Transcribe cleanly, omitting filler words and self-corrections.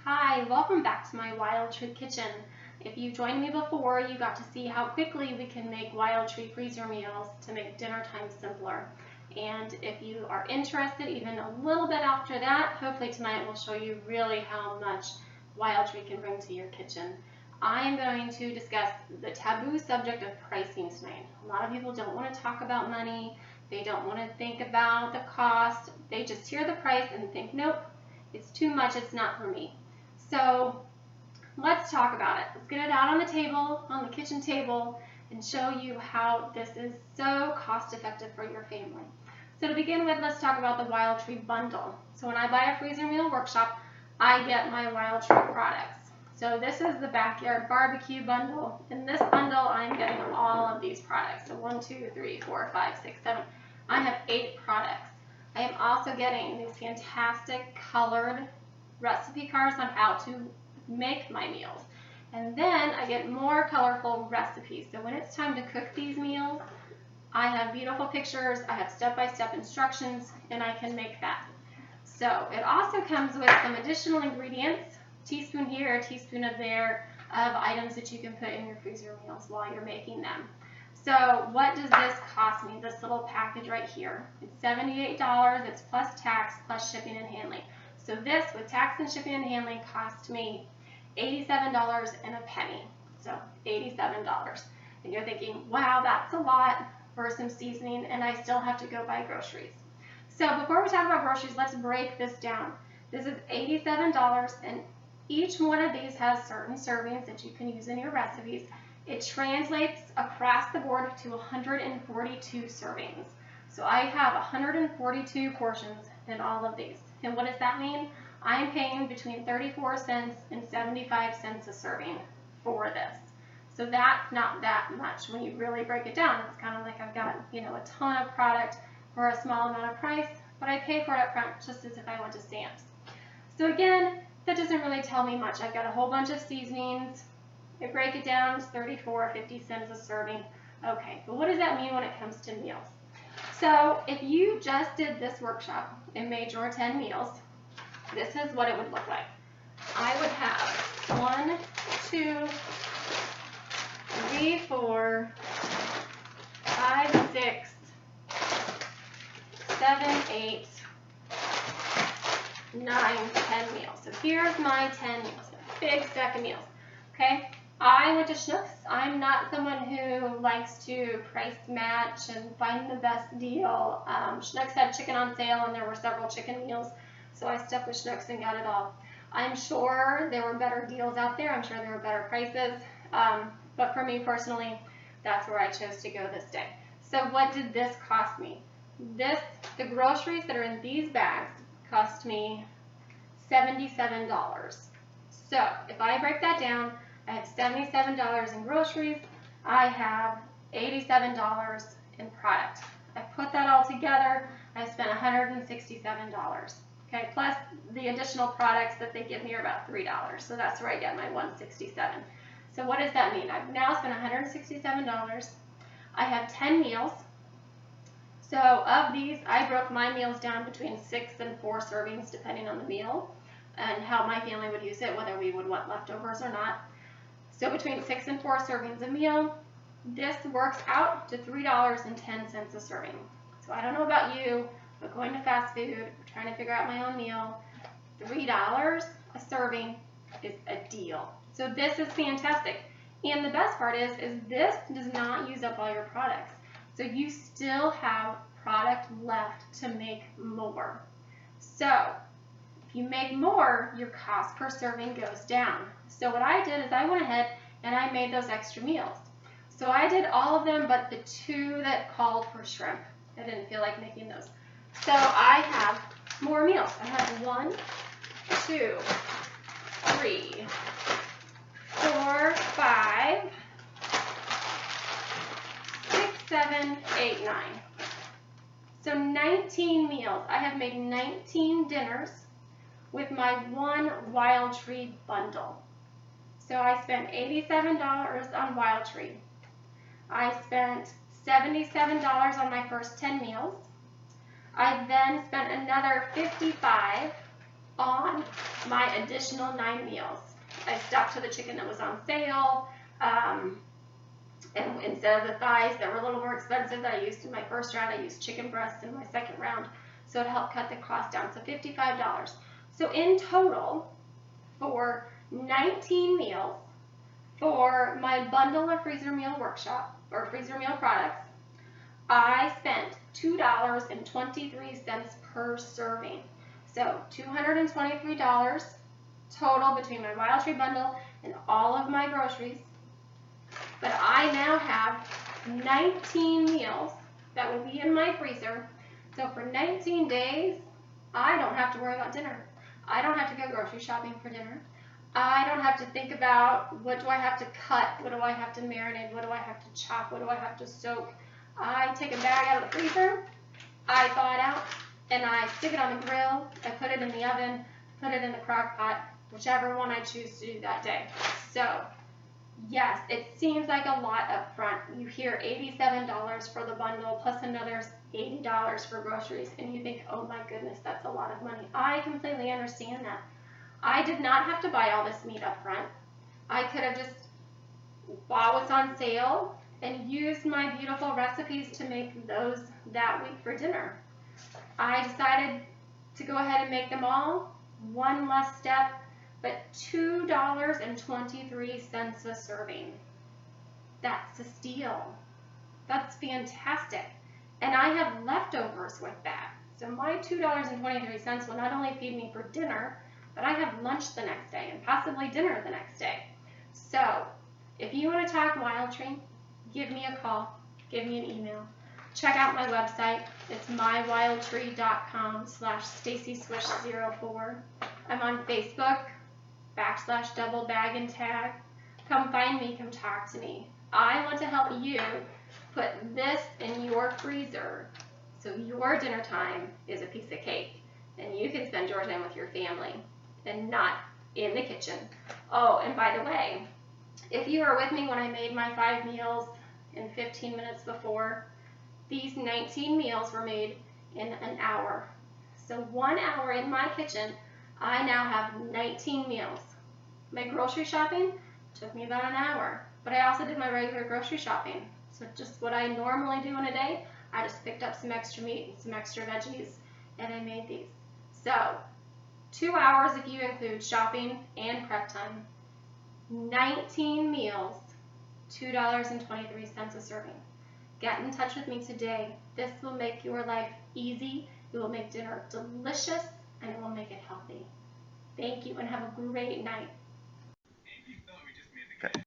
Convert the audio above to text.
Hi, welcome back to my Wildtree kitchen. If you joined me before, you got to see how quickly we can make Wildtree freezer meals to make dinner time simpler. And if you are interested even a little bit after that, hopefully tonight will show you really how much Wildtree can bring to your kitchen. I am going to discuss the taboo subject of pricing tonight. A lot of people don't want to talk about money. They don't want to think about the cost. They just hear the price and think, nope, it's too much, it's not for me. So let's talk about it. Let's get it out on the table, on the kitchen table, and show you how this is so cost effective for your family. So to begin with, let's talk about the Wildtree bundle. So when I buy a freezer meal workshop, I get my Wildtree products. So this is the backyard barbecue bundle. In this bundle, I'm getting all of these products. So 1, 2, 3, 4, 5, 6, 7. I have 8 products. I am also getting these fantastic colored recipe cards on how to make my meals. And then I get more colorful recipes. So when it's time to cook these meals, I have beautiful pictures, I have step-by-step instructions, and I can make that. So it also comes with some additional ingredients, teaspoon here, a teaspoon of there, of items that you can put in your freezer meals while you're making them. So what does this cost me, this little package right here? It's $78, it's plus tax, plus shipping and handling. So this, with tax and shipping and handling, cost me $87 and a penny. So $87. And you're thinking, wow, that's a lot for some seasoning, and I still have to go buy groceries. So before we talk about groceries, let's break this down. This is $87, and each one of these has certain servings that you can use in your recipes. It translates across the board to 142 servings. So I have 142 portions in all of these. And what does that mean? I'm paying between 34 cents and 75 cents a serving for this. So that's not that much when you really break it down. It's kind of like I've got, a ton of product for a small amount of price, but I pay for it up front just as if I went to Sam's. So again, that doesn't really tell me much. I've got a whole bunch of seasonings. I break it down, it's 34, 50 cents a serving. Okay, but what does that mean when it comes to meals? So if you just did this workshop and made your 10 meals, this is what it would look like. I would have 1, 2, 3, 4, 5, 6, 7, 8, 9, 10 meals. So here's my 10 meals, a big stack of meals. Okay, I went to Schnucks. I'm not someone who likes to price match and find the best deal. Schnucks had chicken on sale and there were several chicken meals, so I stuck with Schnucks and got it all. I'm sure there were better deals out there. I'm sure there were better prices, but for me personally, that's where I chose to go this day. So what did this cost me? The groceries that are in these bags cost me $77. So if I break that down, I have $77 in groceries, I have $87 in product. I put that all together, I spent $167. Okay, plus the additional products that they give me are about $3. So that's where I get my $167. So what does that mean? I've now spent $167. I have 10 meals. So of these, I broke my meals down between 6 and 4 servings depending on the meal and how my family would use it, whether we would want leftovers or not. So between 6 and 4 servings a meal, this works out to $3.10 a serving. So I don't know about you, but going to fast food, or trying to figure out my own meal, $3 a serving is a deal. So this is fantastic. And the best part is this does not use up all your products. So you still have product left to make more. So if you make more, your cost per serving goes down. So what I did is I went ahead and I made those extra meals. So I did all of them but the 2 that called for shrimp. I didn't feel like making those. So I have more meals. I have 1, 2, 3, 4, 5, 6, 7, 8, 9. So 19 meals. I have made 19 dinners with my one Wildtree bundle. So I spent $87 on Wildtree. I spent $77 on my first 10 meals. I then spent another $55 on my additional 9 meals. I stuck to the chicken that was on sale, and instead of the thighs that were a little more expensive that I used in my first round, I used chicken breasts in my second round, so it helped cut the cost down, so $55. So in total, for 19 meals, for my bundle of freezer meal workshop, or freezer meal products, I spent $2.23 per serving. So $223 total between my Wildtree bundle and all of my groceries. But I now have 19 meals that will be in my freezer. So for 19 days, I don't have to worry about dinner. I don't have to go grocery shopping for dinner. I don't have to think about what do I have to cut, what do I have to marinate, what do I have to chop, what do I have to soak. I take a bag out of the freezer, I thaw it out, and I stick it on the grill, I put it in the oven, put it in the crock pot, whichever one I choose to do that day. So, yes, it seems like a lot up front. You hear $87 for the bundle plus another $80 for groceries, and you think, oh my goodness, that's a lot of money. I completely understand that. I did not have to buy all this meat up front. I could have just bought what's on sale and used my beautiful recipes to make those that week for dinner. I decided to go ahead and make them all. One less step, but $2.23 a serving. That's a steal. That's fantastic. And I have leftovers with that. So my $2.23 will not only feed me for dinner, but I have lunch the next day and possibly dinner the next day. So if you want to talk Wildtree, give me a call, give me an email. Check out my website. It's mywildtree.com/StacySwish04. I'm on Facebook, /double bag and tag. Come find me, come talk to me. I want to help you put this in your freezer so your dinner time is a piece of cake and you can spend your time with your family and not in the kitchen. Oh, and by the way, if you were with me when I made my 5 meals in 15 minutes before, these 19 meals were made in an hour. So 1 hour in my kitchen, I now have 19 meals. My grocery shopping took me about an hour, but I also did my regular grocery shopping. So just what I normally do in a day, I just picked up some extra meat and some extra veggies, and I made these. So 2 hours if you include shopping and prep time. 19 meals, $2.23 a serving. Get in touch with me today. This will make your life easy, it will make dinner delicious, and it will make it healthy. Thank you and have a great night.